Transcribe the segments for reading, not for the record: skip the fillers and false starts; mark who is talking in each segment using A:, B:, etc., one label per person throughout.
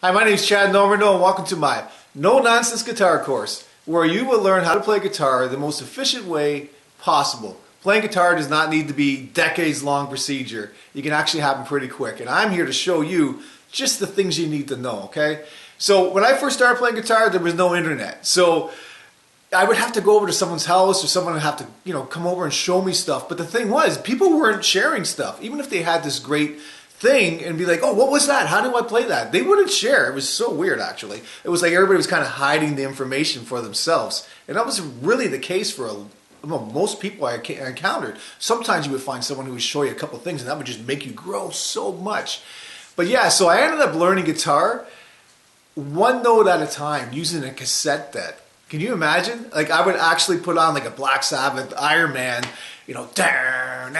A: Hi, my name is Chad Normandeau and welcome to my no-nonsense guitar course where you will learn how to play guitar the most efficient way possible. Playing guitar does not need to be decades-long procedure. You can actually happen pretty quick, and I'm here to show you just the things you need to know, okay? So when I first started playing guitar, there was no internet. So I would have to go over to someone's house or someone would have to, come over and show me stuff. But the thing was, people weren't sharing stuff. Even if they had this great thing and be like, oh, what was that? How do I play that? They wouldn't share. It was so weird, actually. It was like everybody was kind of hiding the information for themselves. And that was really the case for most people I encountered. Sometimes you would find someone who would show you a couple things and that would just make you grow so much. But yeah, so I ended up learning guitar one note at a time using a cassette deck. Can you imagine? Like I would actually put on like a Black Sabbath, Iron Man, down,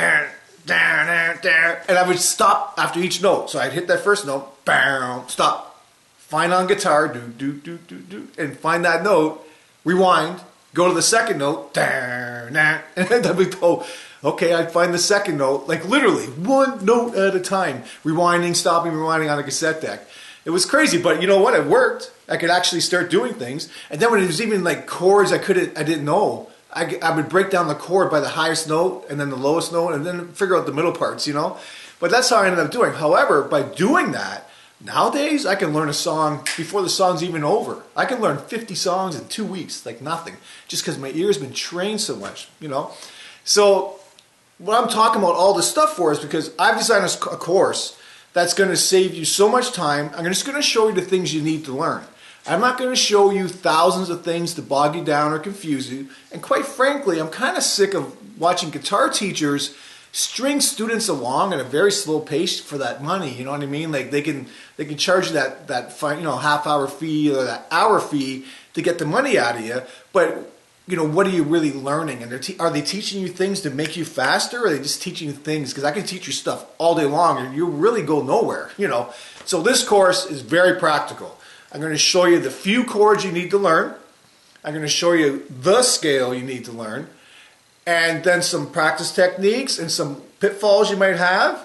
A: and I would stop after each note. So I'd hit that first note, bam, stop, find on guitar, do, and find that note, rewind, go to the second note, and then I would go, okay, I'd find the second note, like literally one note at a time, rewinding, stopping, rewinding on a cassette deck. It was crazy, but you know what? It worked. I could actually start doing things. And then when it was even like chords I didn't know, I would break down the chord by the highest note and then the lowest note and then figure out the middle parts, But that's how I ended up doing. However, by doing that, nowadays I can learn a song before the song's even over. I can learn 50 songs in 2 weeks, like nothing, just because my ear's been trained so much, So what I'm talking about all this stuff for is because I've designed a course that's going to save you so much time. I'm just going to show you the things you need to learn. I'm not going to show you thousands of things to bog you down or confuse you. And quite frankly, I'm kind of sick of watching guitar teachers string students along at a very slow pace for that money. You know what I mean? Like they can charge you that half-hour fee or that hour fee to get the money out of you. But what are you really learning? And are they teaching you things to make you faster, or are they just teaching you things? Because I can teach you stuff all day long and you really go nowhere, So this course is very practical. I'm going to show you the few chords you need to learn. I'm going to show you the scale you need to learn. And then some practice techniques and some pitfalls you might have.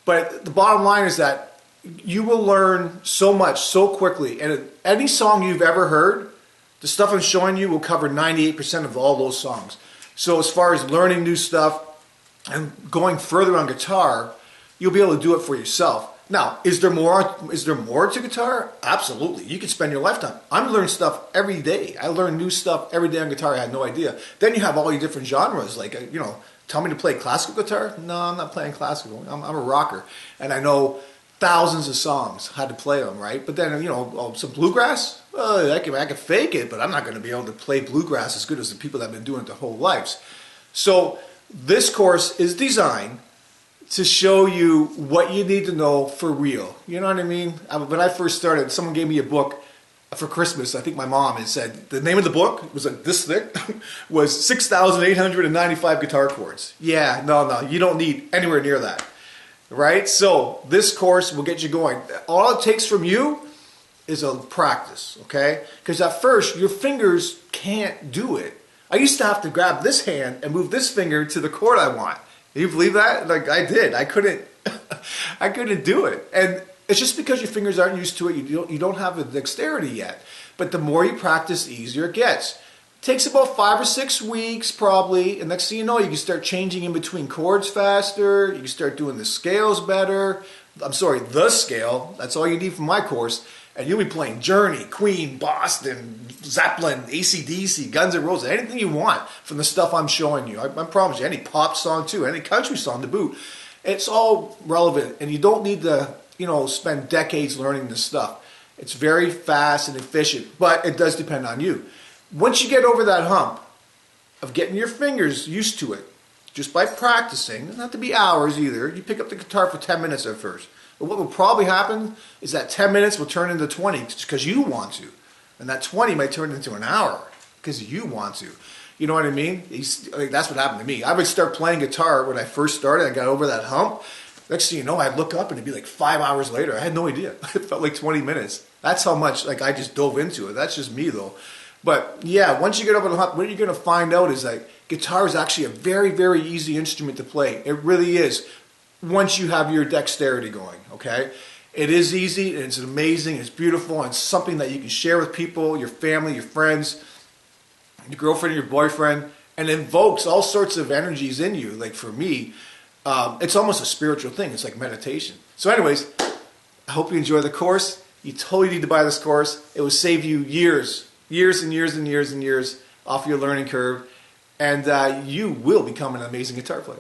A: But the bottom line is that you will learn so much so quickly. And any song you've ever heard, the stuff I'm showing you will cover 98% of all those songs. So as far as learning new stuff and going further on guitar, you'll be able to do it for yourself. Now, is there more to guitar? Absolutely. You could spend your lifetime. I'm learning stuff every day. I learn new stuff every day on guitar. I had no idea. Then you have all your different genres. Like, tell me to play classical guitar? No, I'm not playing classical. I'm a rocker. And I know thousands of songs, how to play them, right? But then, some bluegrass? I can fake it, but I'm not going to be able to play bluegrass as good as the people that have been doing it their whole lives. So this course is designed to show you what you need to know for real. You know what I mean? When I first started, someone gave me a book for Christmas. I think my mom had said, the name of the book was like this thick, was 6,895 guitar chords. Yeah, no, you don't need anywhere near that. Right? So this course will get you going. All it takes from you is a practice, okay? Because at first, your fingers can't do it. I used to have to grab this hand and move this finger to the chord I want. Can you believe that? Like I did. I couldn't do it. And it's just because your fingers aren't used to it. You don't have the dexterity yet. But the more you practice, the easier it gets. It takes about 5 or 6 weeks probably. And next thing you know, you can start changing in between chords faster. You can start doing the scales better. The scale. That's all you need from my course. And you'll be playing Journey, Queen, Boston, Zeppelin, AC/DC, Guns N' Roses, anything you want from the stuff I'm showing you. I promise you, any pop song too, any country song to boot. It's all relevant, and you don't need to, spend decades learning this stuff. It's very fast and efficient, but it does depend on you. Once you get over that hump of getting your fingers used to it, just by practicing, it doesn't have to be hours either. You pick up the guitar for 10 minutes at first. But what will probably happen is that 10 minutes will turn into 20 because you want to. And that 20 might turn into an hour because you want to. You know what I mean? That's what happened to me. I would start playing guitar when I first started. I got over that hump. Next thing you know, I'd look up and it'd be like 5 hours later. I had no idea. It felt like 20 minutes. That's how much I just dove into it. That's just me though. But yeah, once you get over the hump, what you're going to find out is that guitar is actually a very, very easy instrument to play. It really is. Once you have your dexterity going, okay? It is easy, and it's amazing, it's beautiful, and it's something that you can share with people, your family, your friends, your girlfriend, your boyfriend, and it invokes all sorts of energies in you. Like for me, it's almost a spiritual thing. It's like meditation. So anyways, I hope you enjoy the course. You totally need to buy this course. It will save you years and years and years and years off your learning curve, and you will become an amazing guitar player.